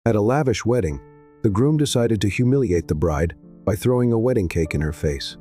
At a lavish wedding, the groom decided to humiliate the bride by throwing a wedding cake in her face.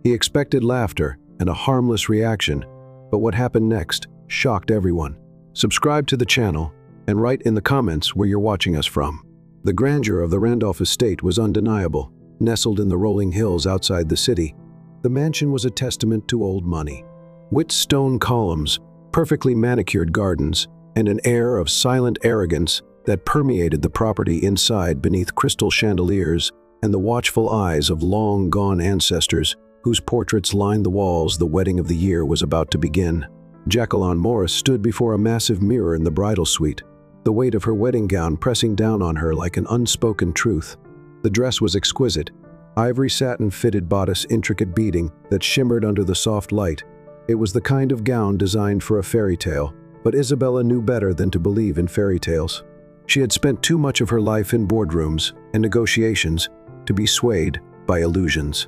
He expected laughter and a harmless reaction, but what happened next shocked everyone. Subscribe to the channel and write in the comments where you're watching us from. The grandeur of the Randolph estate was undeniable. Nestled in the rolling hills outside the city, the mansion was a testament to old money. Wit stone columns, perfectly manicured gardens, and an air of silent arrogance that permeated the property inside beneath crystal chandeliers and the watchful eyes of long-gone ancestors whose portraits lined the walls. The wedding of the year was about to begin. Jacqueline Morris stood before a massive mirror in the bridal suite, the weight of her wedding gown pressing down on her like an unspoken truth. The dress was exquisite, ivory satin-fitted bodice, intricate beading that shimmered under the soft light. It was the kind of gown designed for a fairy tale, but Isabella knew better than to believe in fairy tales. She had spent too much of her life in boardrooms and negotiations to be swayed by illusions.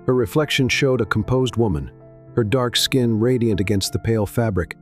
Her reflection showed a composed woman, her dark skin radiant against the pale fabric,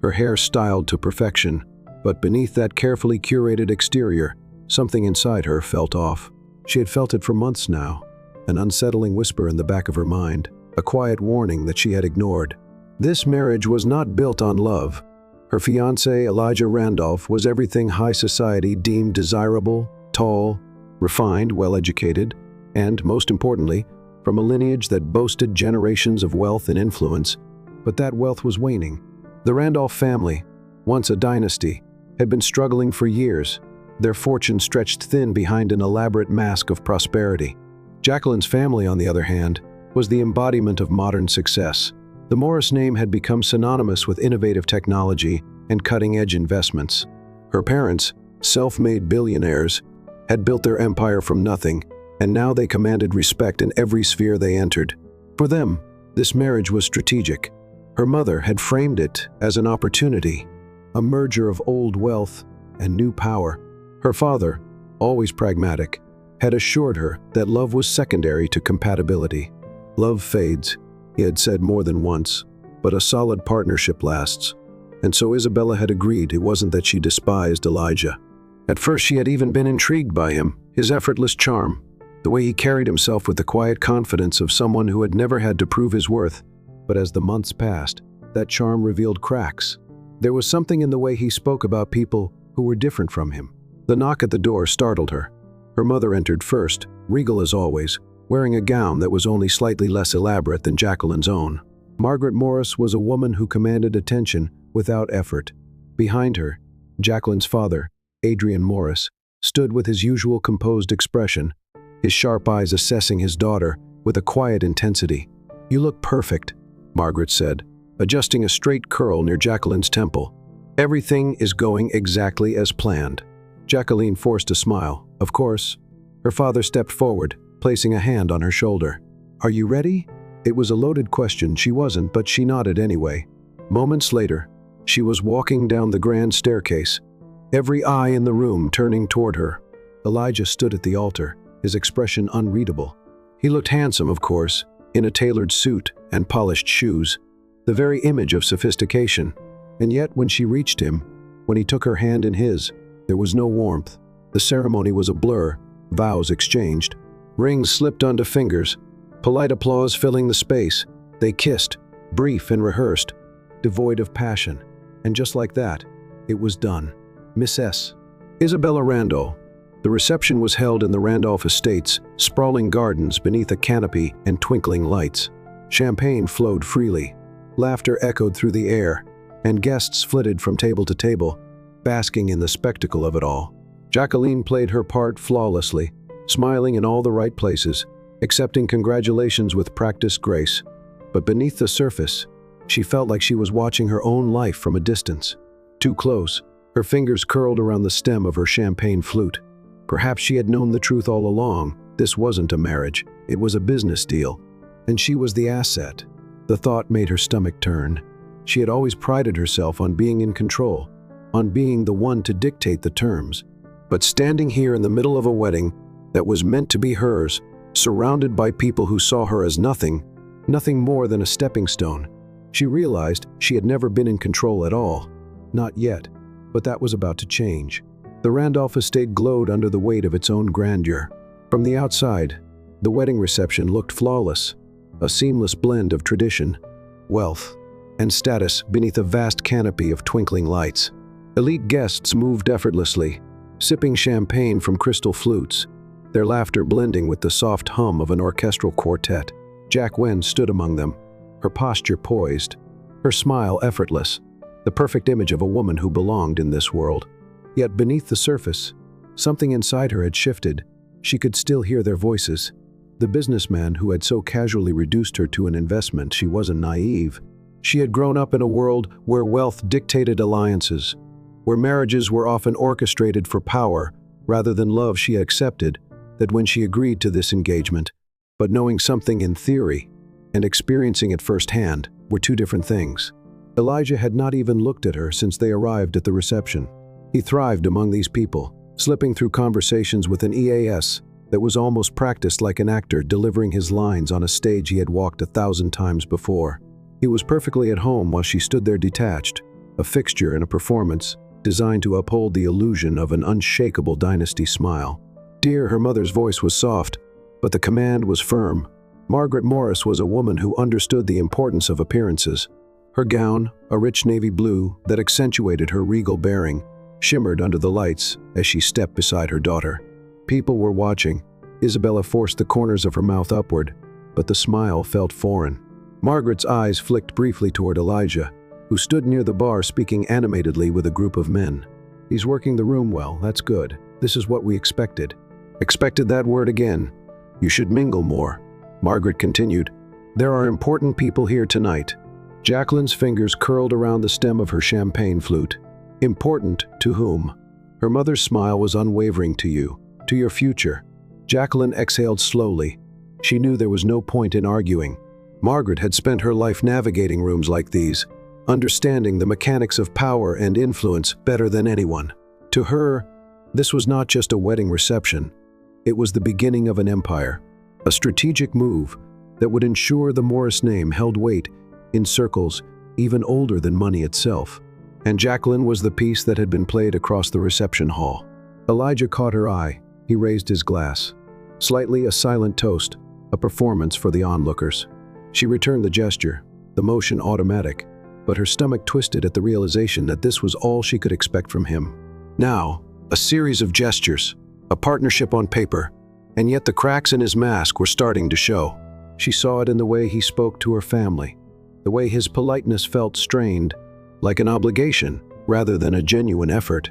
her hair styled to perfection, but beneath that carefully curated exterior, something inside her felt off. She had felt it for months now, an unsettling whisper in the back of her mind, a quiet warning that she had ignored. This marriage was not built on love. Her fiancé, Elijah Randolph, was everything high society deemed desirable, tall, refined, well-educated, and, most importantly, from a lineage that boasted generations of wealth and influence. But that wealth was waning. The Randolph family, once a dynasty, had been struggling for years, their fortune stretched thin behind an elaborate mask of prosperity. Jacqueline's family, on the other hand, was the embodiment of modern success. The Morris name had become synonymous with innovative technology and cutting-edge investments. Her parents, self-made billionaires, had built their empire from nothing, and now they commanded respect in every sphere they entered. For them, this marriage was strategic. Her mother had framed it as an opportunity, a merger of old wealth and new power. Her father, always pragmatic, had assured her that love was secondary to compatibility. Love fades, he had said more than once, but a solid partnership lasts. And so Isabella had agreed. It wasn't that she despised Elijah. At first she had even been intrigued by him, his effortless charm, the way he carried himself with the quiet confidence of someone who had never had to prove his worth. But as the months passed, that charm revealed cracks. There was something in the way he spoke about people who were different from him. The knock at the door startled her. Her mother entered first, regal as always, wearing a gown that was only slightly less elaborate than Jacqueline's own. Margaret Morris was a woman who commanded attention without effort. Behind her, Jacqueline's father, Adrian Morris, stood with his usual composed expression, his sharp eyes assessing his daughter with a quiet intensity. "You look perfect," Margaret said, adjusting a straight curl near Jacqueline's temple. "Everything is going exactly as planned." Jacqueline forced a smile. "Of course." Her father stepped forward, placing a hand on her shoulder. "Are you ready?" It was a loaded question. She wasn't, but she nodded anyway. Moments later, she was walking down the grand staircase, every eye in the room turning toward her. Elijah stood at the altar, his expression unreadable. He looked handsome, of course, in a tailored suit and polished shoes, the very image of sophistication. And yet, when she reached him, when he took her hand in his, there was no warmth. The ceremony was a blur, vows exchanged. Rings slipped onto fingers, polite applause filling the space. They kissed, brief and rehearsed, devoid of passion. And just like that, it was done. Miss S. Isabella Randolph. The reception was held in the Randolph Estates, sprawling gardens beneath a canopy and twinkling lights. Champagne flowed freely. Laughter echoed through the air, and guests flitted from table to table, basking in the spectacle of it all. Jacqueline played her part flawlessly, smiling in all the right places, accepting congratulations with practiced grace. But beneath the surface, she felt like she was watching her own life from a distance. Too close, her fingers curled around the stem of her champagne flute. Perhaps she had known the truth all along. This wasn't a marriage, it was a business deal. And she was the asset. The thought made her stomach turn. She had always prided herself on being in control, on being the one to dictate the terms. But standing here in the middle of a wedding that was meant to be hers, surrounded by people who saw her as nothing more than a stepping stone, she realized she had never been in control at all. Not yet, but that was about to change. The Randolph estate glowed under the weight of its own grandeur. From the outside, the wedding reception looked flawless, a seamless blend of tradition, wealth, and status beneath a vast canopy of twinkling lights. Elite guests moved effortlessly, sipping champagne from crystal flutes, their laughter blending with the soft hum of an orchestral quartet. Jack Wen stood among them, her posture poised, her smile effortless, the perfect image of a woman who belonged in this world. Yet beneath the surface, something inside her had shifted. She could still hear their voices. The businessman who had so casually reduced her to an investment, she wasn't naive. She had grown up in a world where wealth dictated alliances, where marriages were often orchestrated for power rather than love. She accepted that when she agreed to this engagement, but knowing something in theory and experiencing it firsthand were two different things. Elijah had not even looked at her since they arrived at the reception. He thrived among these people, slipping through conversations with an EAS that was almost practiced like an actor delivering his lines on a stage he had walked 1,000 times before. He was perfectly at home while she stood there detached, a fixture in a performance designed to uphold the illusion of an unshakable dynasty smile. Dear, her mother's voice was soft, but the command was firm. Margaret Morris was a woman who understood the importance of appearances. Her gown, a rich navy blue that accentuated her regal bearing, shimmered under the lights as she stepped beside her daughter. People were watching. Isabella forced the corners of her mouth upward, but the smile felt foreign. Margaret's eyes flicked briefly toward Elijah, who stood near the bar speaking animatedly with a group of men. He's working the room well, that's good. This is what we expected. Expected that word again. You should mingle more. Margaret continued. There are important people here tonight. Jacqueline's fingers curled around the stem of her champagne flute. Important to whom? Her mother's smile was unwavering. To you, to your future. Jacqueline exhaled slowly. She knew there was no point in arguing. Margaret had spent her life navigating rooms like these, understanding the mechanics of power and influence better than anyone. To her, this was not just a wedding reception. It was the beginning of an empire, a strategic move that would ensure the Morris name held weight in circles even older than money itself. And Jacqueline was the piece that had been played across the reception hall. Elijah caught her eye. He raised his glass. Slightly a silent toast, a performance for the onlookers. She returned the gesture, the motion automatic, but her stomach twisted at the realization that this was all she could expect from him. Now, a series of gestures, a partnership on paper, and yet the cracks in his mask were starting to show. She saw it in the way he spoke to her family, the way his politeness felt strained, like an obligation rather than a genuine effort.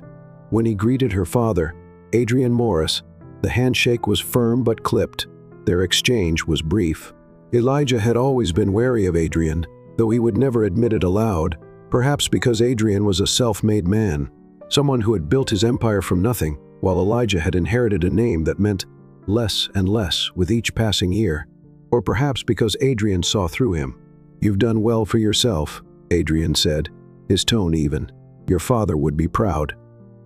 When he greeted her father, Adrian Morris, the handshake was firm but clipped. Their exchange was brief. Elijah had always been wary of Adrian, though he would never admit it aloud, perhaps because Adrian was a self-made man, someone who had built his empire from nothing, while Elijah had inherited a name that meant less and less with each passing year. Or perhaps because Adrian saw through him. You've done well for yourself, Adrian said, his tone even. Your father would be proud.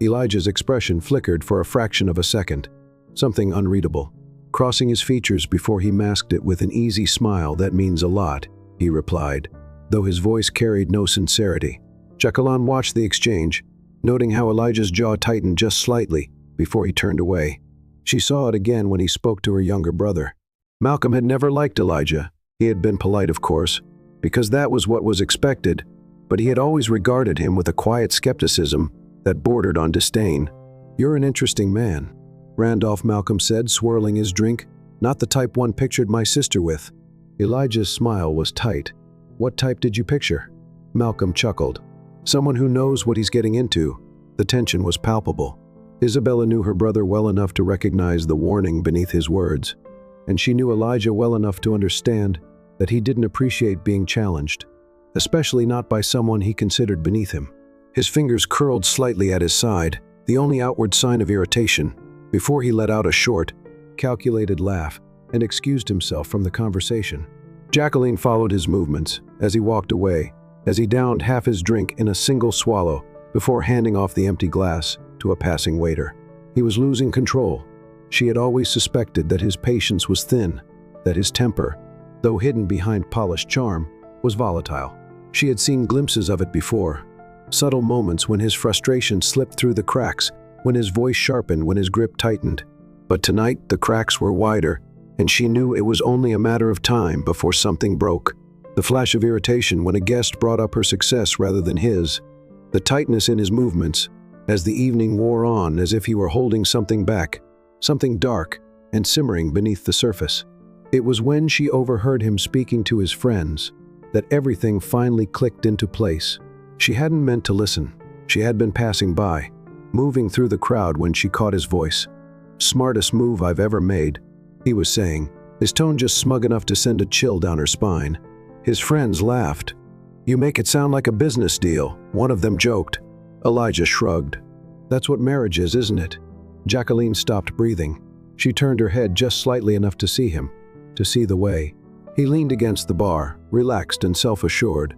Elijah's expression flickered for a fraction of a second, something unreadable. Crossing his features before he masked it with an easy smile. That means a lot, he replied, though his voice carried no sincerity. Jacqueline watched the exchange, noting how Elijah's jaw tightened just slightly before he turned away. She saw it again when he spoke to her younger brother. Malcolm had never liked Elijah. He had been polite, of course, because that was what was expected, but he had always regarded him with a quiet skepticism that bordered on disdain. You're an interesting man, Randolph, Malcolm said, swirling his drink. Not the type one pictured my sister with. Elijah's smile was tight. What type did you picture? Malcolm chuckled. Someone who knows what he's getting into. The tension was palpable. Isabella knew her brother well enough to recognize the warning beneath his words, and she knew Elijah well enough to understand that he didn't appreciate being challenged, especially not by someone he considered beneath him. His fingers curled slightly at his side, the only outward sign of irritation, before he let out a short, calculated laugh and excused himself from the conversation. Jacqueline followed his movements as he walked away, as he downed half his drink in a single swallow before handing off the empty glass to a passing waiter. He was losing control. She had always suspected that his patience was thin, that his temper, though hidden behind polished charm, was volatile. She had seen glimpses of it before, subtle moments when his frustration slipped through the cracks when his voice sharpened, when his grip tightened. But tonight, the cracks were wider, and she knew it was only a matter of time before something broke. The flash of irritation when a guest brought up her success rather than his. The tightness in his movements as the evening wore on, as if he were holding something back, something dark and simmering beneath the surface. It was when she overheard him speaking to his friends that everything finally clicked into place. She hadn't meant to listen. She had been passing by, moving through the crowd when she caught his voice. "Smartest move I've ever made," he was saying, his tone just smug enough to send a chill down her spine. His friends laughed. "You make it sound like a business deal," one of them joked. Elijah shrugged. "That's what marriage is, isn't it?" Jacqueline stopped breathing. She turned her head just slightly enough to see him, to see the way. He leaned against the bar, relaxed and self-assured,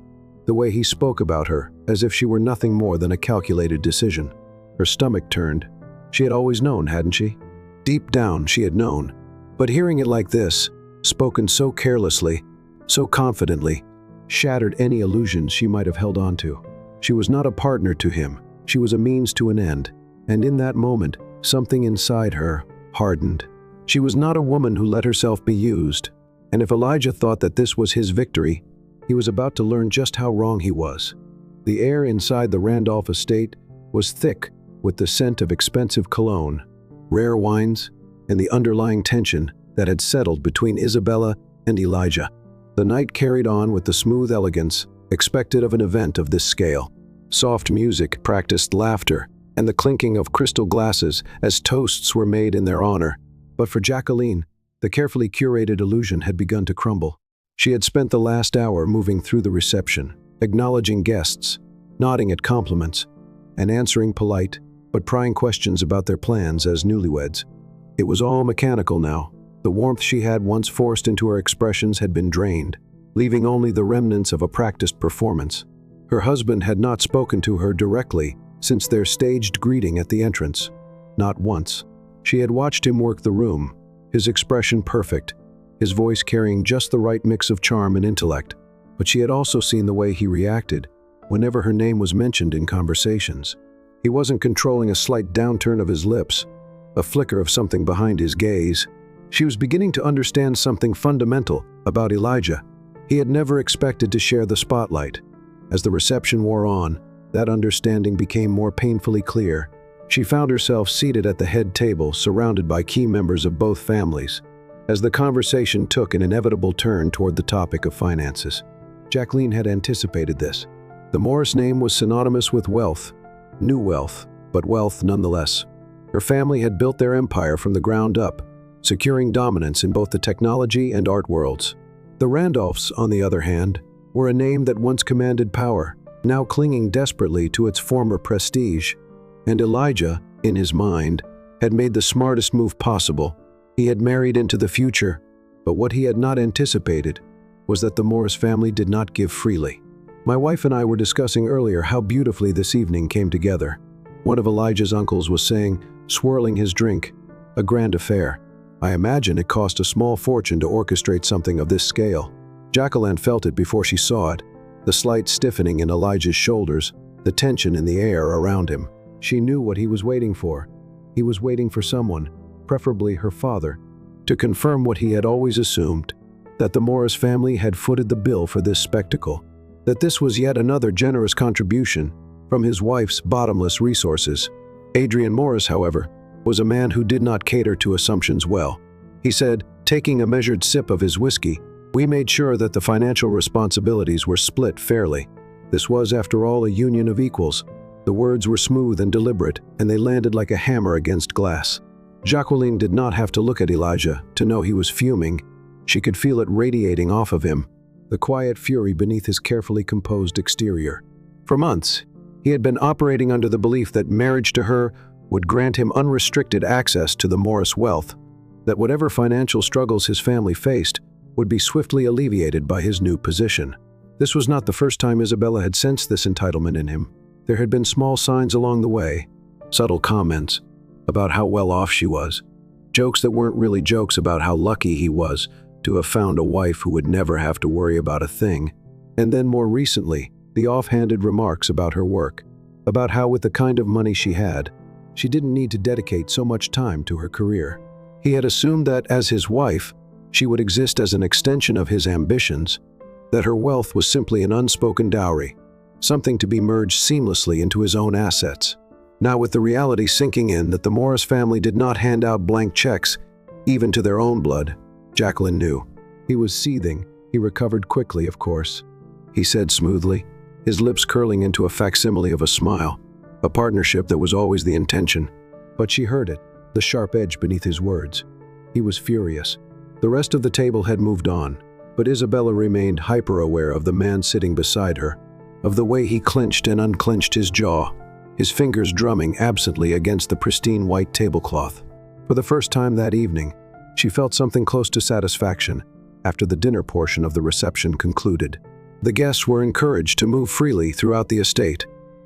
the way he spoke about her, as if she were nothing more than a calculated decision. Her stomach turned. She had always known, hadn't she? Deep down, she had known. But hearing it like this, spoken so carelessly, so confidently, shattered any illusions she might have held on to. She was not a partner to him. She was a means to an end. And in that moment, something inside her hardened. She was not a woman who let herself be used. And if Elijah thought that this was his victory, he was about to learn just how wrong he was. The air inside the Randolph estate was thick with the scent of expensive cologne, rare wines, and the underlying tension that had settled between Isabella and Elijah. The night carried on with the smooth elegance expected of an event of this scale. Soft music, practiced laughter, and the clinking of crystal glasses as toasts were made in their honor. But for Jacqueline, the carefully curated illusion had begun to crumble. She had spent the last hour moving through the reception, acknowledging guests, nodding at compliments, and answering polite but prying questions about their plans as newlyweds. It was all mechanical now. The warmth she had once forced into her expressions had been drained, leaving only the remnants of a practiced performance. Her husband had not spoken to her directly since their staged greeting at the entrance. Not once. She had watched him work the room, his expression perfect, his voice carrying just the right mix of charm and intellect. But she had also seen the way he reacted whenever her name was mentioned in conversations. He wasn't controlling a slight downturn of his lips, a flicker of something behind his gaze. She was beginning to understand something fundamental about Elijah. He had never expected to share the spotlight. As the reception wore on, that understanding became more painfully clear. She found herself seated at the head table, surrounded by key members of both families, as the conversation took an inevitable turn toward the topic of finances. Jacqueline had anticipated this. The Morris name was synonymous with wealth, new wealth, but wealth nonetheless. Her family had built their empire from the ground up, securing dominance in both the technology and art worlds. The Randolphs, on the other hand, were a name that once commanded power, now clinging desperately to its former prestige. And Elijah, in his mind, had made the smartest move possible. He had married into the future, but what he had not anticipated was that the Morris family did not give freely. My wife and I were discussing earlier how beautifully this evening came together. One of Elijah's uncles was saying, swirling his drink, "A grand affair. I imagine it cost a small fortune to orchestrate something of this scale." Jacqueline felt it before she saw it, the slight stiffening in Elijah's shoulders, the tension in the air around him. She knew what he was waiting for. He was waiting for someone, preferably her father, to confirm what he had always assumed, that the Morris family had footed the bill for this spectacle, that this was yet another generous contribution from his wife's bottomless resources. Adrian Morris, however, was a man who did not cater to assumptions well. He said, taking a measured sip of his whiskey, "We made sure that the financial responsibilities were split fairly. This was, after all, a union of equals." The words were smooth and deliberate, and they landed like a hammer against glass. Jacqueline did not have to look at Elijah to know he was fuming. She could feel it radiating off of him, the quiet fury beneath his carefully composed exterior. For months, he had been operating under the belief that marriage to her would grant him unrestricted access to the Morris wealth, that whatever financial struggles his family faced would be swiftly alleviated by his new position. This was not the first time Isabella had sensed this entitlement in him. There had been small signs along the way, subtle comments about how well off she was, jokes that weren't really jokes about how lucky he was to have found a wife who would never have to worry about a thing, and then more recently, the offhanded remarks about her work, about how with the kind of money she had, She didn't need to dedicate so much time to her career. He had assumed that, as his wife, she would exist as an extension of his ambitions, that her wealth was simply an unspoken dowry, something to be merged seamlessly into his own assets. Now, with the reality sinking in that the Morris family did not hand out blank checks, even to their own blood, Jacqueline knew. He was seething. He recovered quickly, of course. He said smoothly, his lips curling into a facsimile of a smile, a partnership that was always the intention. But she heard it, the sharp edge beneath his words. He was furious. The rest of the table had moved on, but Isabella remained hyper-aware of the man sitting beside her, of the way he clenched and unclenched his jaw, his fingers drumming absently against the pristine white tablecloth. For the first time that evening, she felt something close to satisfaction after the dinner portion of the reception concluded. The guests were encouraged to move freely throughout the estate,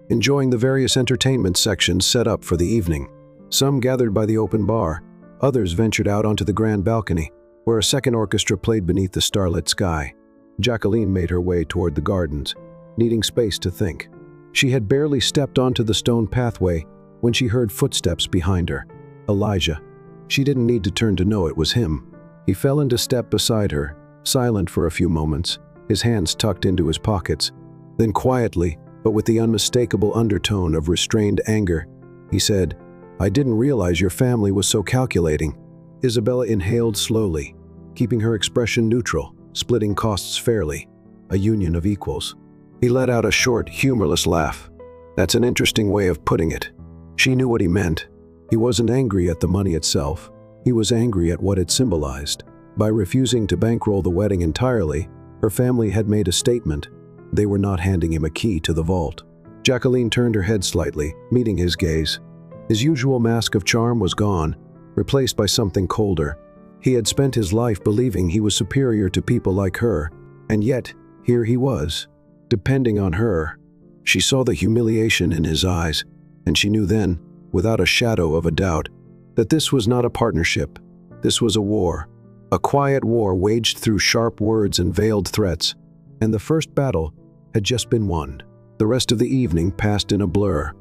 enjoying the various entertainment sections set up for the evening. Some gathered by the open bar, others ventured out onto the grand balcony, where a second orchestra played beneath the starlit sky. Jacqueline made her way toward the gardens, needing space to think. She had barely stepped onto the stone pathway when she heard footsteps behind her. Elijah. She didn't need to turn to know it was him. He fell into step beside her, silent for a few moments, his hands tucked into his pockets. Then quietly, but with the unmistakable undertone of restrained anger, he said, "I didn't realize your family was so calculating." Isabella inhaled slowly, keeping her expression neutral, splitting costs fairly, a union of equals. He let out a short, humorless laugh. That's an interesting way of putting it. She knew what he meant. He wasn't angry at the money itself. He was angry at what it symbolized. By refusing to bankroll the wedding entirely, her family had made a statement. They were not handing him a key to the vault. Jacqueline turned her head slightly, meeting his gaze. His usual mask of charm was gone, replaced by something colder. He had spent his life believing he was superior to people like her, and yet, here he was, depending on her. She saw the humiliation in his eyes, and she knew then, without a shadow of a doubt, that this was not a partnership. This was a war. A quiet war waged through sharp words and veiled threats, and the first battle had just been won. The rest of the evening passed in a blur.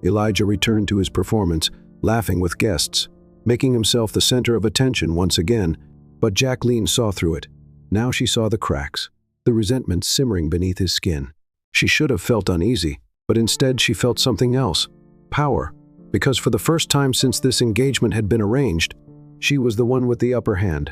Elijah returned to his performance, laughing with guests, making himself the center of attention once again, but Jacqueline saw through it. Now she saw the cracks, the resentment simmering beneath his skin. She should have felt uneasy, but instead she felt something else, power, because for the first time since this engagement had been arranged, she was the one with the upper hand.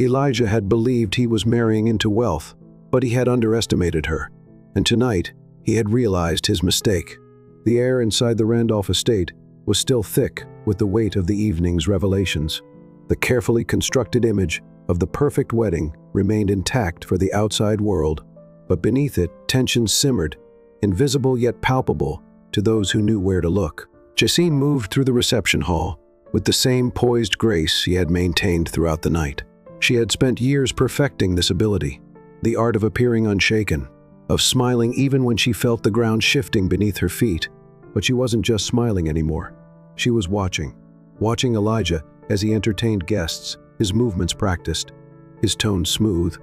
Elijah had believed he was marrying into wealth, but he had underestimated her, and tonight he had realized his mistake. The air inside the Randolph estate was still thick with the weight of the evening's revelations. The carefully constructed image of the perfect wedding remained intact for the outside world, but beneath it tension simmered, invisible yet palpable to those who knew where to look. Jacine moved through the reception hall with the same poised grace he had maintained throughout the night. She had spent years perfecting this ability, the art of appearing unshaken, of smiling even when she felt the ground shifting beneath her feet. But she wasn't just smiling anymore. She was watching Elijah as he entertained guests, his movements practiced, his tone smooth,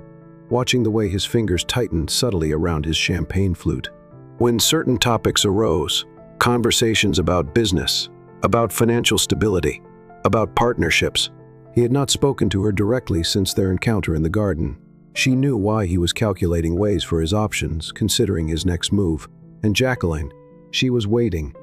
watching the way his fingers tightened subtly around his champagne flute. When certain topics arose, conversations about business, about financial stability, about partnerships, he had not spoken to her directly since their encounter in the garden. She knew why he was calculating ways for his options, considering his next move. And Jacqueline, she was waiting.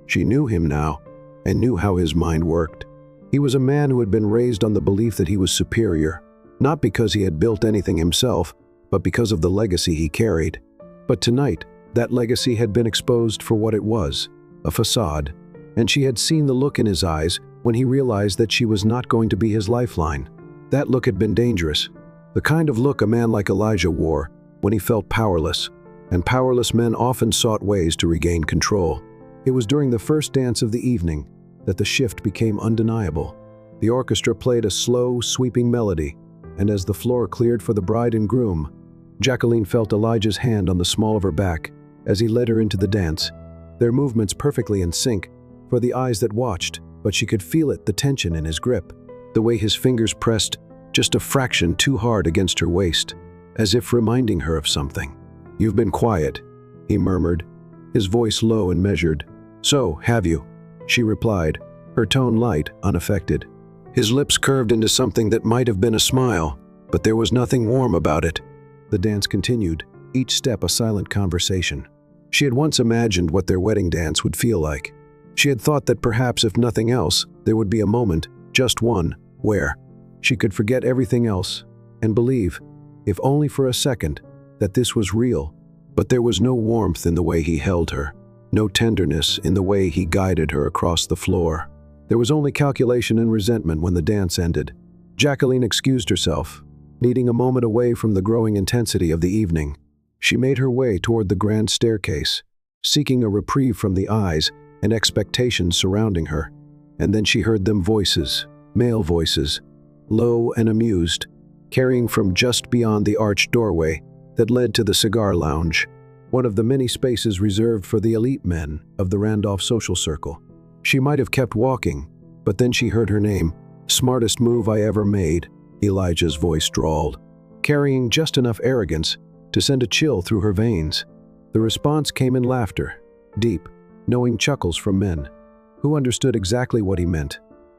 She knew him now, and knew how his mind worked. He was a man who had been raised on the belief that he was superior, not because he had built anything himself, but because of the legacy he carried. But tonight, that legacy had been exposed for what it was, a facade, and she had seen the look in his eyes when he realized that she was not going to be his lifeline. That look had been dangerous, the kind of look a man like Elijah wore when he felt powerless, and powerless men often sought ways to regain control. It was during the first dance of the evening that the shift became undeniable. The orchestra played a slow, sweeping melody, and as the floor cleared for the bride and groom, Jacqueline felt Elijah's hand on the small of her back as he led her into the dance, their movements perfectly in sync for the eyes that watched, but she could feel it, the tension in his grip, the way his fingers pressed just a fraction too hard against her waist, as if reminding her of something. "You've been quiet," he murmured, his voice low and measured. "So, have you?" she replied, her tone light, unaffected. His lips curved into something that might have been a smile, but there was nothing warm about it. The dance continued, each step a silent conversation. She had once imagined what their wedding dance would feel like. She had thought that perhaps, if nothing else, there would be a moment, just one, where she could forget everything else and believe, if only for a second, that this was real. But there was no warmth in the way he held her, no tenderness in the way he guided her across the floor. There was only calculation and resentment when the dance ended. Jacqueline excused herself, needing a moment away from the growing intensity of the evening. She made her way toward the grand staircase, seeking a reprieve from the eyes and expectations surrounding her. And then she heard them voices, male voices, low and amused, carrying from just beyond the arched doorway that led to the cigar lounge, one of the many spaces reserved for the elite men of the Randolph social circle. She might have kept walking, but then she heard her name. "Smartest move I ever made," Elijah's voice drawled, carrying just enough arrogance to send a chill through her veins. The response came in laughter, deep, knowing chuckles from men who understood exactly what he meant.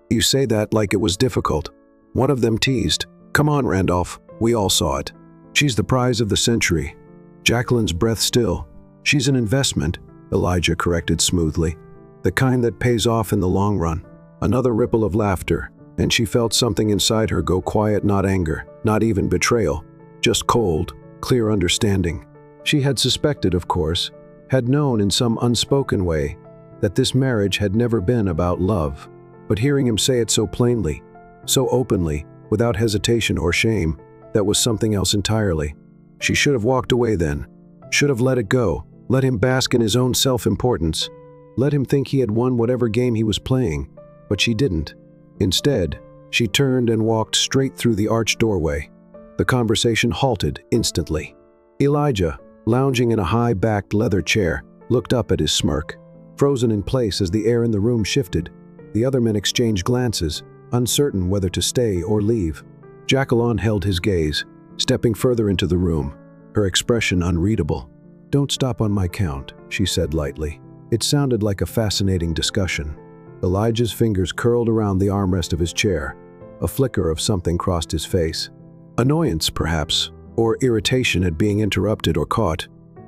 "You say that like it was difficult," one of them teased. "Come on, Randolph, we all saw it. She's the prize of the century." Jacqueline's breath still. "She's an investment," Elijah corrected smoothly. "The kind that pays off in the long run." Another ripple of laughter, and she felt something inside her go quiet, not anger, not even betrayal, just cold, clear understanding. She had suspected, of course, had known in some unspoken way, that this marriage had never been about love. But hearing him say it so plainly, so openly, without hesitation or shame, that was something else entirely. She should have walked away then, should have let it go, let him bask in his own self-importance, let him think he had won whatever game he was playing, but she didn't. Instead, she turned and walked straight through the arched doorway. The conversation halted instantly. Elijah, lounging in a high-backed leather chair, looked up at his smirk, frozen in place as the air in the room shifted. The other men exchanged glances, uncertain whether to stay or leave. Jacqueline held his gaze, stepping further into the room, her expression unreadable. "Don't stop on my count," she said lightly. It sounded like a fascinating discussion. Elijah's fingers curled around the armrest of his chair. A flicker of something crossed his face. Annoyance, perhaps, or irritation at being interrupted or caught.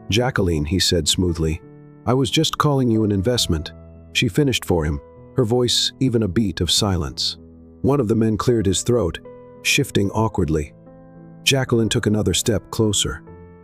"Jacqueline," he said smoothly, "I was just calling you an investment." She finished for him, her voice even a beat of silence. One of the men cleared his throat, shifting awkwardly. Jacqueline took another step closer.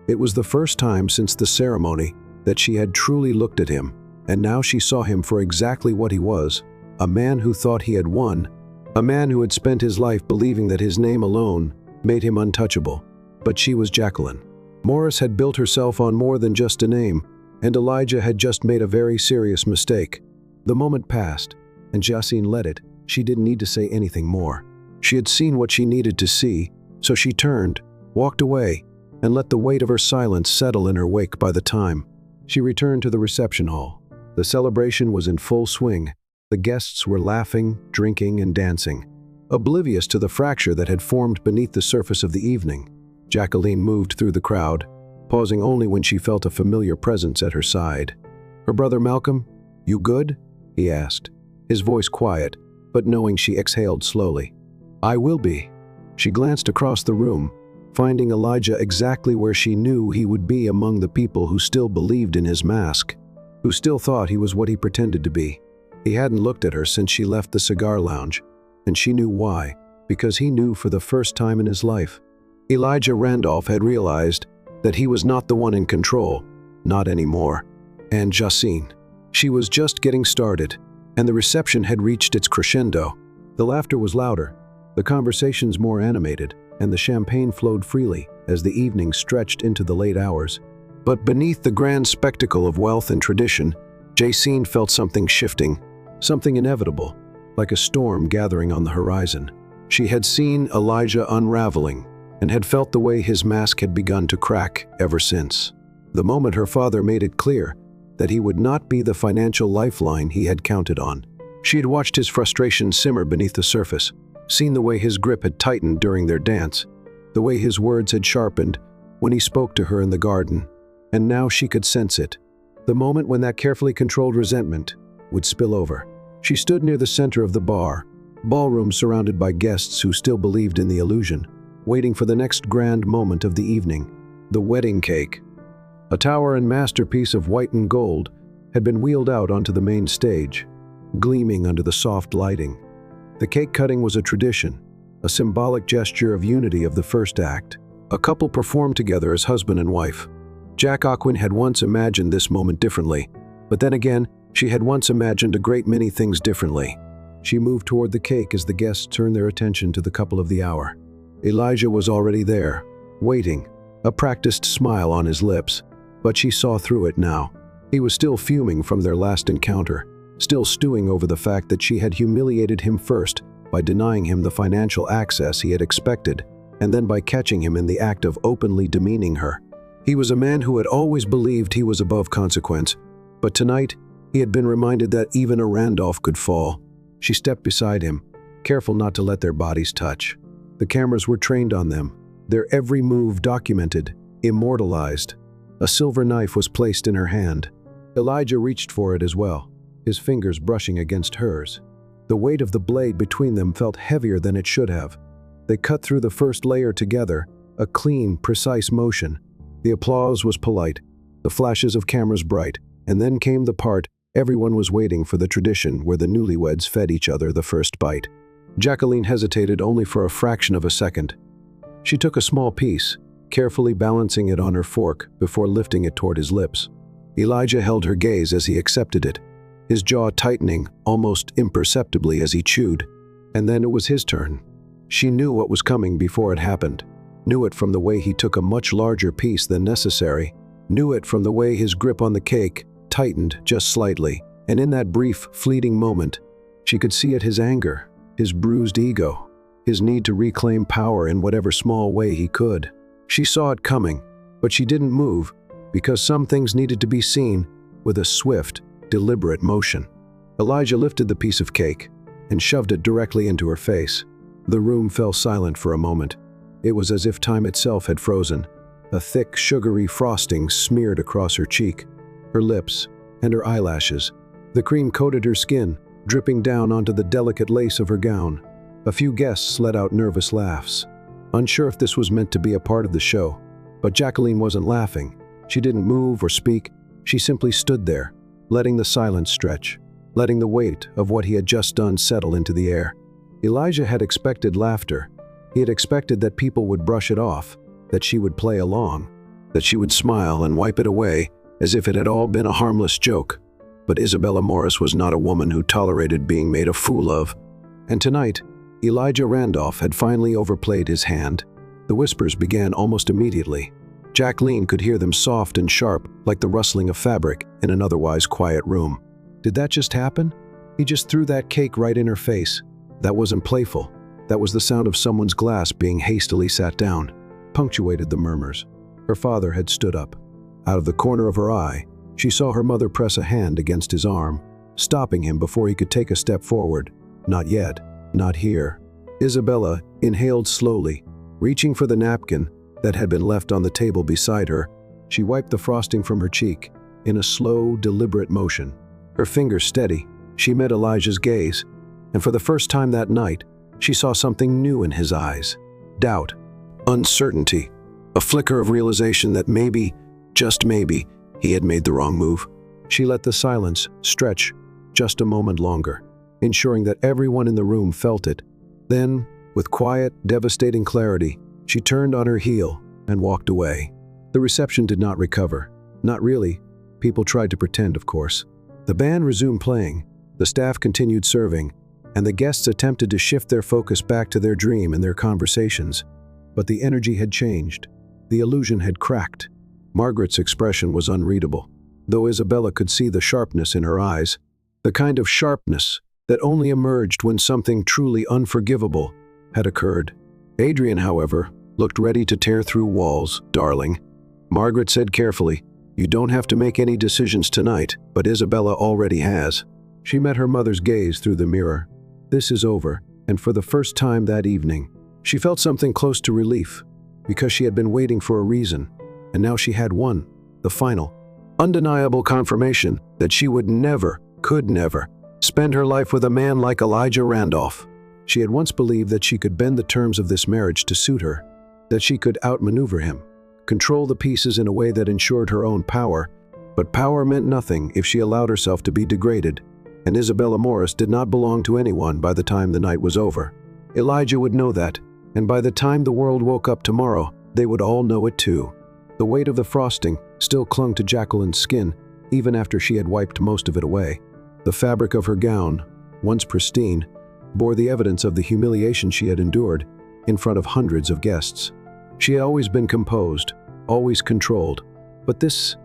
It was the first time since the ceremony that she had truly looked at him, and now she saw him for exactly what he was, a man who thought he had won, a man who had spent his life believing that his name alone made him untouchable. But she was Jacqueline. Morris had built herself on more than just a name, and Elijah had just made a very serious mistake. The moment passed, and Jacqueline let it. She didn't need to say anything more. She had seen what she needed to see, so she turned, walked away, and let the weight of her silence settle in her wake. By the time she returned to the reception hall, the celebration was in full swing. The guests were laughing, drinking, and dancing, oblivious to the fracture that had formed beneath the surface of the evening. Jacqueline moved through the crowd, pausing only when she felt a familiar presence at her side. "Her brother Malcolm, you good?" he asked, his voice quiet, but knowing she exhaled slowly. "I will be." She glanced across the room, finding Elijah exactly where she knew he would be, among the people who still believed in his mask, who still thought he was what he pretended to be. He hadn't looked at her since she left the cigar lounge, and she knew why, because he knew for the first time in his life. Elijah Randolph had realized that he was not the one in control, not anymore. And Jacqueline, she was just getting started, and the reception had reached its crescendo. The laughter was louder, the conversations more animated, and the champagne flowed freely as the evening stretched into the late hours. But beneath the grand spectacle of wealth and tradition, Jacqueline felt something shifting, something inevitable, like a storm gathering on the horizon. She had seen Elijah unraveling, and had felt the way his mask had begun to crack ever since. The moment her father made it clear that he would not be the financial lifeline he had counted on. She had watched his frustration simmer beneath the surface, seen the way his grip had tightened during their dance, the way his words had sharpened when he spoke to her in the garden, and now she could sense it, the moment when that carefully controlled resentment would spill over. She stood near the center of the ballroom surrounded by guests who still believed in the illusion, waiting for the next grand moment of the evening, the wedding cake. A towering masterpiece of white and gold had been wheeled out onto the main stage, gleaming under the soft lighting. The cake cutting was a tradition, a symbolic gesture of unity of the first act. A couple performed together as husband and wife. Jack Aquin had once imagined this moment differently, but then again, she had once imagined a great many things differently. She moved toward the cake as the guests turned their attention to the couple of the hour. Elijah was already there, waiting, a practiced smile on his lips, but she saw through it now. He was still fuming from their last encounter, still stewing over the fact that she had humiliated him first by denying him the financial access he had expected, and then by catching him in the act of openly demeaning her. He was a man who had always believed he was above consequence, but tonight he had been reminded that even a Randolph could fall. She stepped beside him, careful not to let their bodies touch. The cameras were trained on them, their every move documented, immortalized. A silver knife was placed in her hand. Elijah reached for it as well, his fingers brushing against hers. The weight of the blade between them felt heavier than it should have. They cut through the first layer together, a clean, precise motion. The applause was polite, the flashes of cameras bright, and then came the part everyone was waiting for, the tradition where the newlyweds fed each other the first bite. Jacqueline hesitated only for a fraction of a second. She took a small piece, carefully balancing it on her fork before lifting it toward his lips. Elijah held her gaze as he accepted it, his jaw tightening almost imperceptibly as he chewed. And then it was his turn. She knew what was coming before it happened, knew it from the way he took a much larger piece than necessary, knew it from the way his grip on the cake tightened just slightly, and in that brief, fleeting moment, she could see it, his anger, his bruised ego, his need to reclaim power in whatever small way he could. She saw it coming, but she didn't move, because some things needed to be seen with a swift, deliberate motion. Elijah lifted the piece of cake and shoved it directly into her face. The room fell silent for a moment. It was as if time itself had frozen. A thick, sugary frosting smeared across her cheek, her lips, and her eyelashes. The cream coated her skin, dripping down onto the delicate lace of her gown. A few guests let out nervous laughs, unsure if this was meant to be a part of the show. But Jacqueline wasn't laughing. She didn't move or speak. She simply stood there, letting the silence stretch, letting the weight of what he had just done settle into the air. Elijah had expected laughter. He had expected that people would brush it off, that she would play along, that she would smile and wipe it away as if it had all been a harmless joke. But Isabella Morris was not a woman who tolerated being made a fool of. And tonight, Elijah Randolph had finally overplayed his hand. The whispers began almost immediately. Jacqueline could hear them soft and sharp, like the rustling of fabric in an otherwise quiet room. Did that just happen? He just threw that cake right in her face. That wasn't playful. That was the sound of someone's glass being hastily sat down, punctuated the murmurs. Her father had stood up. Out of the corner of her eye, she saw her mother press a hand against his arm, stopping him before he could take a step forward. Not yet. Not here. Isabella inhaled slowly, reaching for the napkin that had been left on the table beside her. She wiped the frosting from her cheek in a slow, deliberate motion. Her fingers steady, she met Elijah's gaze, and for the first time that night, she saw something new in his eyes. Doubt, uncertainty, a flicker of realization that maybe, just maybe, he had made the wrong move. She let the silence stretch just a moment longer, ensuring that everyone in the room felt it. Then, with quiet, devastating clarity, she turned on her heel and walked away. The reception did not recover. Not really. People tried to pretend, of course. The band resumed playing, the staff continued serving, and the guests attempted to shift their focus back to their dream and their conversations. But the energy had changed. The illusion had cracked. Margaret's expression was unreadable, though Isabella could see the sharpness in her eyes, the kind of sharpness that only emerged when something truly unforgivable had occurred. Adrian, however, looked ready to tear through walls. "Darling," Margaret said carefully, "you don't have to make any decisions tonight, but Isabella already has." She met her mother's gaze through the mirror. This is over, and for the first time that evening, she felt something close to relief, because she had been waiting for a reason, and now she had one, the final, undeniable confirmation that she would never, could never, spend her life with a man like Elijah Randolph. She had once believed that she could bend the terms of this marriage to suit her, that she could outmaneuver him, control the pieces in a way that ensured her own power, but power meant nothing if she allowed herself to be degraded, and Isabella Morris did not belong to anyone by the time the night was over. Elijah would know that, and by the time the world woke up tomorrow, they would all know it too. The weight of the frosting still clung to Jacqueline's skin, even after she had wiped most of it away. The fabric of her gown, once pristine, bore the evidence of the humiliation she had endured in front of hundreds of guests. She had always been composed, always controlled, but this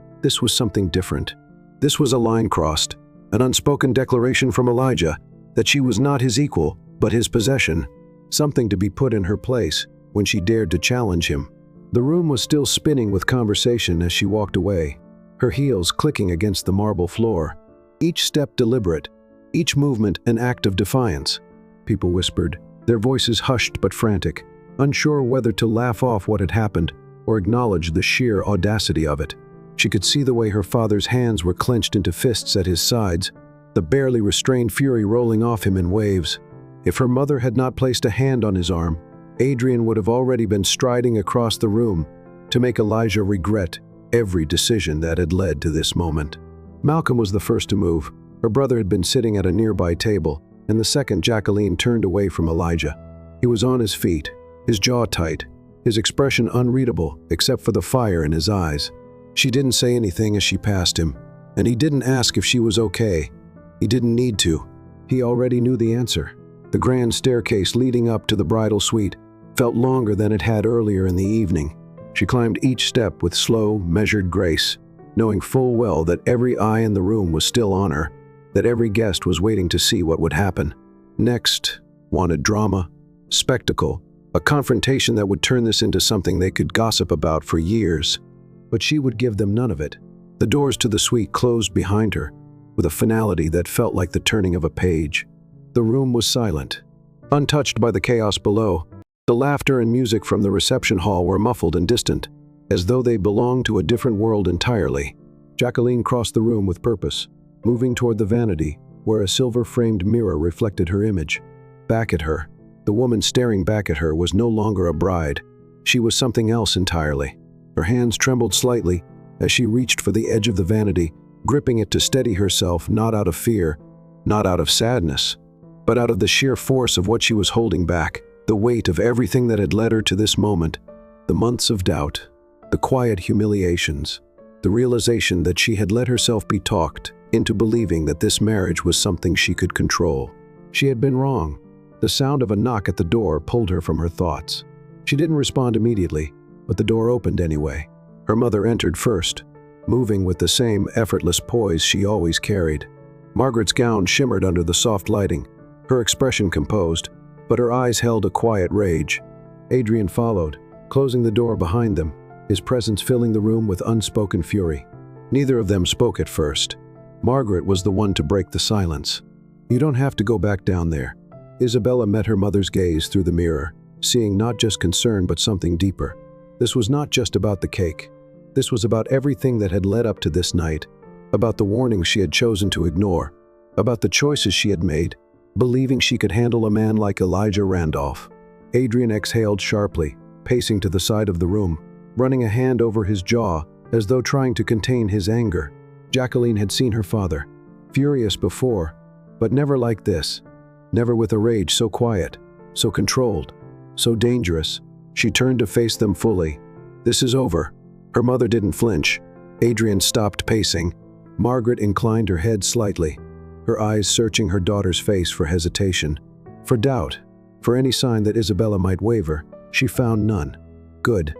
was something different. This was a line crossed, an unspoken declaration from Elijah that she was not his equal, but his possession, something to be put in her place when she dared to challenge him. The room was still spinning with conversation as she walked away, her heels clicking against the marble floor, each step deliberate, each movement an act of defiance. People whispered, their voices hushed but frantic, unsure whether to laugh off what had happened or acknowledge the sheer audacity of it. She could see the way her father's hands were clenched into fists at his sides, the barely restrained fury rolling off him in waves. If her mother had not placed a hand on his arm, Adrian would have already been striding across the room to make Elijah regret every decision that had led to this moment. Malcolm was the first to move. Her brother had been sitting at a nearby table, and the second Jacqueline turned away from Elijah. He was on his feet, his jaw tight, his expression unreadable except for the fire in his eyes. She didn't say anything as she passed him, and he didn't ask if she was okay. He didn't need to. He already knew the answer. The grand staircase leading up to the bridal suite felt longer than it had earlier in the evening. She climbed each step with slow, measured grace, knowing full well that every eye in the room was still on her, that every guest was waiting to see what would happen. Next, wanted drama, spectacle, a confrontation that would turn this into something they could gossip about for years. But she would give them none of it. The doors to the suite closed behind her, with a finality that felt like the turning of a page. The room was silent, untouched by the chaos below. The laughter and music from the reception hall were muffled and distant, as though they belonged to a different world entirely. Jacqueline crossed the room with purpose, moving toward the vanity, where a silver-framed mirror reflected her image. Back at her, the woman staring back at her was no longer a bride. She was something else entirely. Her hands trembled slightly as she reached for the edge of the vanity, gripping it to steady herself, not out of fear, not out of sadness, but out of the sheer force of what she was holding back, the weight of everything that had led her to this moment, the months of doubt, the quiet humiliations, the realization that she had let herself be talked into believing that this marriage was something she could control. She had been wrong. The sound of a knock at the door pulled her from her thoughts. She didn't respond immediately, but the door opened anyway. Her mother entered first, moving with the same effortless poise she always carried. Margaret's gown shimmered under the soft lighting, her expression composed, but her eyes held a quiet rage. Adrian followed, closing the door behind them, his presence filling the room with unspoken fury. Neither of them spoke at first. Margaret was the one to break the silence. "You don't have to go back down there." Isabella met her mother's gaze through the mirror, seeing not just concern but something deeper. This was not just about the cake. This was about everything that had led up to this night, about the warnings she had chosen to ignore, about the choices she had made, believing she could handle a man like Elijah Randolph. Adrian exhaled sharply, pacing to the side of the room, running a hand over his jaw as though trying to contain his anger. Jacqueline had seen her father, furious before, but never like this, never with a rage so quiet, so controlled, so dangerous. She turned to face them fully. "This is over." Her mother didn't flinch. Adrian stopped pacing. Margaret inclined her head slightly, her eyes searching her daughter's face for hesitation, for doubt, for any sign that Isabella might waver. She found none. "Good,"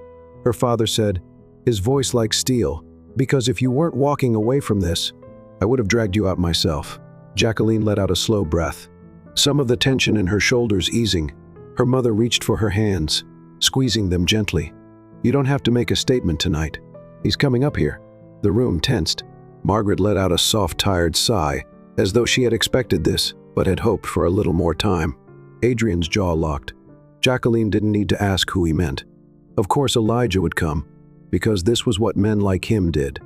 her father said, his voice like steel, "because if you weren't walking away from this, I would have dragged you out myself." Jacqueline let out a slow breath, some of the tension in her shoulders easing. Her mother reached for her hands, squeezing them gently. "You don't have to make a statement tonight. He's coming up here." The room tensed. Margaret let out a soft, tired sigh, as though she had expected this, but had hoped for a little more time. Adrian's jaw locked. Jacqueline didn't need to ask who he meant. Of course Elijah would come, because this was what men like him did.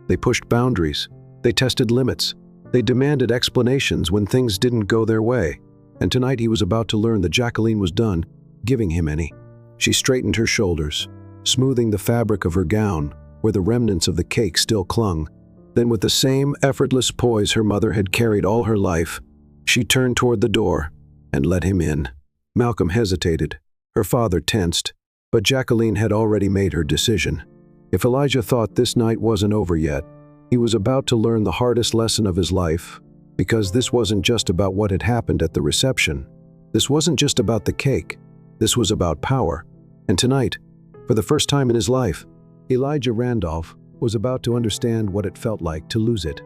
They pushed boundaries. They tested limits. They demanded explanations when things didn't go their way, and tonight he was about to learn that Jacqueline was done giving him any. She straightened her shoulders, smoothing the fabric of her gown where the remnants of the cake still clung. Then, with the same effortless poise her mother had carried all her life, she turned toward the door and let him in. Malcolm hesitated. Her father tensed, but Jacqueline had already made her decision. If Elijah thought this night wasn't over yet, he was about to learn the hardest lesson of his life, because this wasn't just about what had happened at the reception. This wasn't just about the cake. This was about power. And tonight, for the first time in his life, Elijah Randolph was about to understand what it felt like to lose it.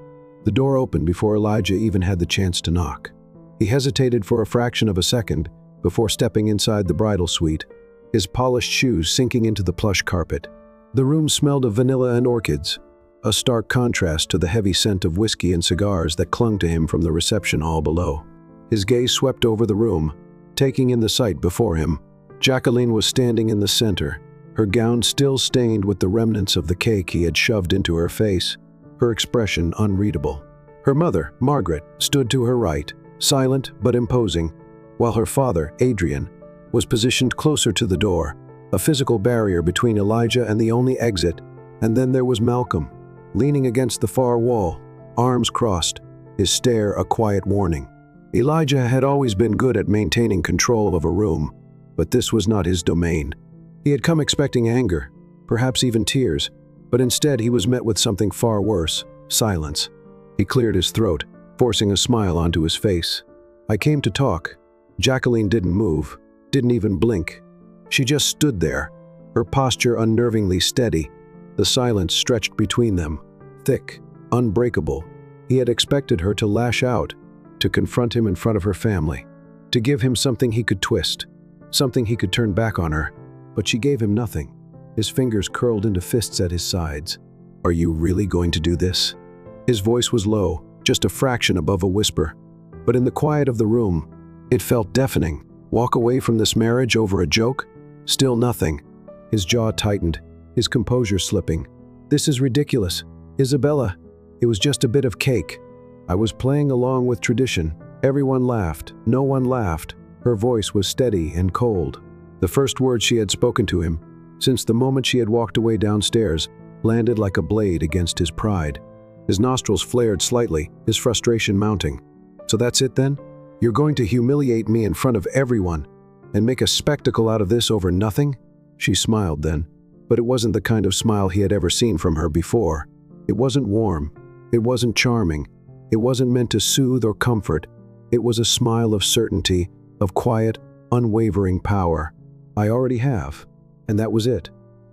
The door opened before Elijah even had the chance to knock. He hesitated for a fraction of a second before stepping inside the bridal suite, his polished shoes sinking into the plush carpet. The room smelled of vanilla and orchids, a stark contrast to the heavy scent of whiskey and cigars that clung to him from the reception hall below. His gaze swept over the room, taking in the sight before him. Jacqueline was standing in the center, her gown still stained with the remnants of the cake he had shoved into her face, her expression unreadable. Her mother, Margaret, stood to her right, silent but imposing, while her father, Adrian, was positioned closer to the door, a physical barrier between Elijah and the only exit. And then there was Malcolm, leaning against the far wall, arms crossed, his stare a quiet warning. Elijah had always been good at maintaining control of a room, but this was not his domain. He had come expecting anger, perhaps even tears, but instead he was met with something far worse: silence. He cleared his throat, forcing a smile onto his face. "I came to talk." Jacqueline didn't move, didn't even blink. She just stood there, her posture unnervingly steady. The silence stretched between them, thick, unbreakable. He had expected her to lash out, to confront him in front of her family, to give him something he could twist, something he could turn back on her. But she gave him nothing. His fingers curled into fists at his sides. "Are you really going to do this?" His voice was low, just a fraction above a whisper. But in the quiet of the room, it felt deafening. Walk away from this marriage over a joke? Still nothing. His jaw tightened, his composure slipping. "This is ridiculous. Isabella, it was just a bit of cake. I was playing along with tradition." Everyone laughed. No one laughed. Her voice was steady and cold. The first words she had spoken to him, since the moment she had walked away downstairs, landed like a blade against his pride. His nostrils flared slightly, his frustration mounting. "So that's it then? You're going to humiliate me in front of everyone and make a spectacle out of this over nothing?" She smiled then, but it wasn't the kind of smile he had ever seen from her before. It wasn't warm. It wasn't charming. It wasn't meant to soothe or comfort. It was a smile of certainty, of quiet, unwavering power. "I already have." And that was it.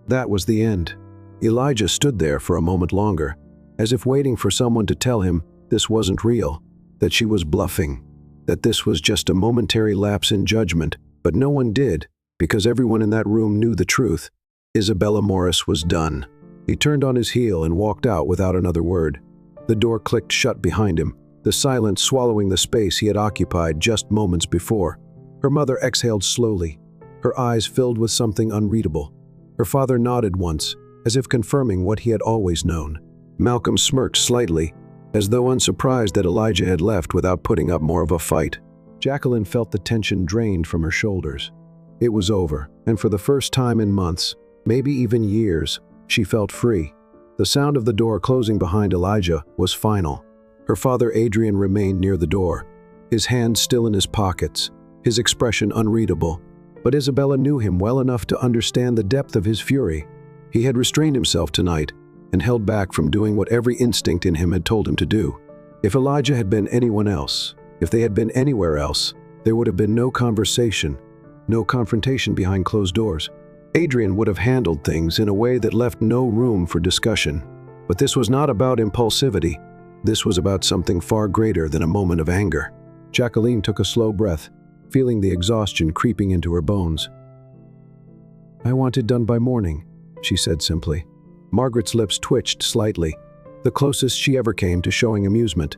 That was the end. Elijah stood there for a moment longer, as if waiting for someone to tell him this wasn't real, that she was bluffing, that this was just a momentary lapse in judgment. But no one did, because everyone in that room knew the truth. Isabella Morris was done. He turned on his heel and walked out without another word. The door clicked shut behind him, the silence swallowing the space he had occupied just moments before. Her mother exhaled slowly, her eyes filled with something unreadable. Her father nodded once, as if confirming what he had always known. Malcolm smirked slightly, as though unsurprised that Elijah had left without putting up more of a fight. Jacqueline felt the tension drained from her shoulders. It was over, and for the first time in months, maybe even years, she felt free. The sound of the door closing behind Elijah was final. Her father Adrian remained near the door, his hands still in his pockets, his expression unreadable. But Isabella knew him well enough to understand the depth of his fury. He had restrained himself tonight and held back from doing what every instinct in him had told him to do. If Elijah had been anyone else, if they had been anywhere else, there would have been no conversation, no confrontation behind closed doors. Adrian would have handled things in a way that left no room for discussion. But this was not about impulsivity. This was about something far greater than a moment of anger. Jacqueline took a slow breath, feeling the exhaustion creeping into her bones. "I want it done by morning," she said simply. Margaret's lips twitched slightly, the closest she ever came to showing amusement.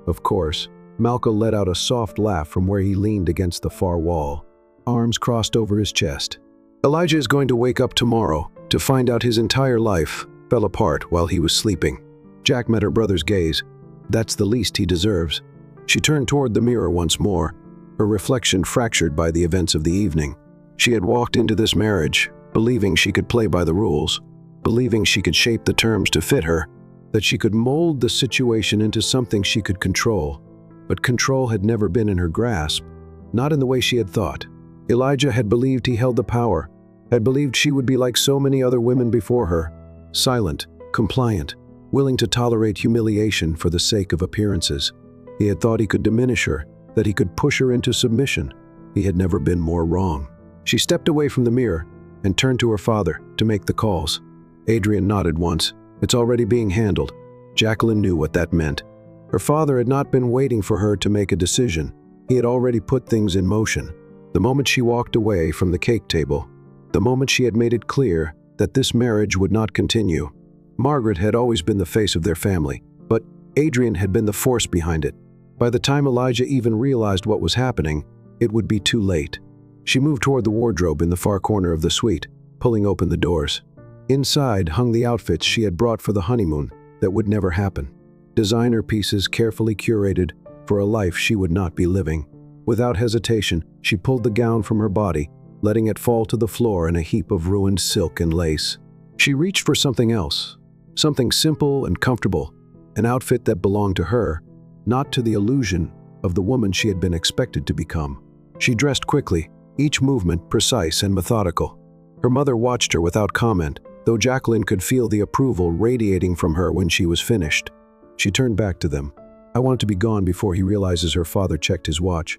Of course, Malcolm let out a soft laugh from where he leaned against the far wall, arms crossed over his chest. "Elijah is going to wake up tomorrow to find out his entire life fell apart while he was sleeping." Jack met her brother's gaze, That's the least he deserves. She turned toward the mirror once more, her reflection fractured by the events of the evening. She had walked into this marriage, believing she could play by the rules, believing she could shape the terms to fit her, that she could mold the situation into something she could control. But control had never been in her grasp, not in the way she had thought. Elijah had believed he held the power, had believed she would be like so many other women before her, silent, compliant, willing to tolerate humiliation for the sake of appearances. He had thought he could diminish her, that he could push her into submission. He had never been more wrong. She stepped away from the mirror and turned to her father to make the calls. Adrian nodded once. It's already being handled. Jacqueline knew what that meant. Her father had not been waiting for her to make a decision. He had already put things in motion. The moment she walked away from the cake table, the moment she had made it clear that this marriage would not continue. Margaret had always been the face of their family, but Adrian had been the force behind it. By the time Elijah even realized what was happening, it would be too late. She moved toward the wardrobe in the far corner of the suite, pulling open the doors. Inside hung the outfits she had brought for the honeymoon that would never happen. Designer pieces carefully curated for a life she would not be living. Without hesitation, she pulled the gown from her body, letting it fall to the floor in a heap of ruined silk and lace. She reached for something else, something simple and comfortable, an outfit that belonged to her, not to the illusion of the woman she had been expected to become. She dressed quickly, each movement precise and methodical. Her mother watched her without comment, though Jacqueline could feel the approval radiating from her when she was finished. She turned back to them. I want to be gone before he realizes. Her father checked his watch.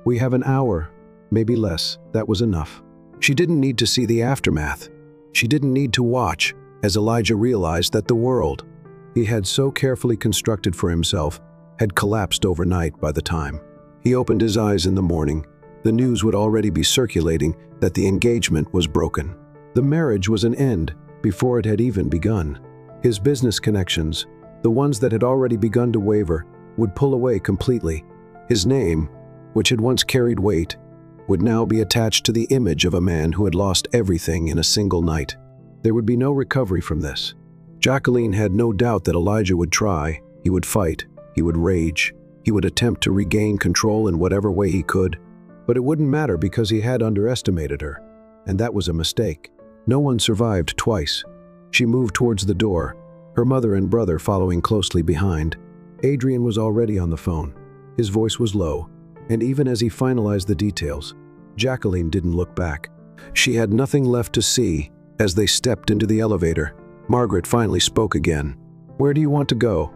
We have an hour, maybe less. That was enough. She didn't need to see the aftermath. She didn't need to watch as Elijah realized that the world he had so carefully constructed for himself had collapsed overnight. By the time he opened his eyes in the morning, the news would already be circulating that the engagement was broken. The marriage was an end before it had even begun. His business connections, the ones that had already begun to waver, would pull away completely. His name, which had once carried weight, would now be attached to the image of a man who had lost everything in a single night. There would be no recovery from this. Jacqueline had no doubt that Elijah would try, he would fight, he would rage, he would attempt to regain control in whatever way he could. But it wouldn't matter because he had underestimated her, and that was a mistake. No one survived twice. She moved towards the door, her mother and brother following closely behind. Adrian was already on the phone. His voice was low, and even as he finalized the details, Jacqueline didn't look back. She had nothing left to see. As they stepped into the elevator, Margaret finally spoke again. Where do you want to go?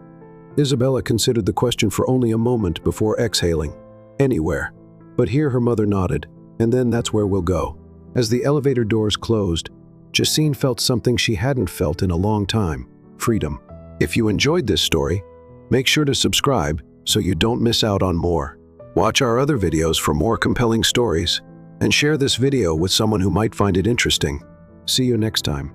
Isabella considered the question for only a moment before exhaling. Anywhere. But here her mother nodded, and then that's where we'll go. As the elevator doors closed, Jacine felt something she hadn't felt in a long time: freedom. If you enjoyed this story, make sure to subscribe so you don't miss out on more. Watch our other videos for more compelling stories, and share this video with someone who might find it interesting. See you next time.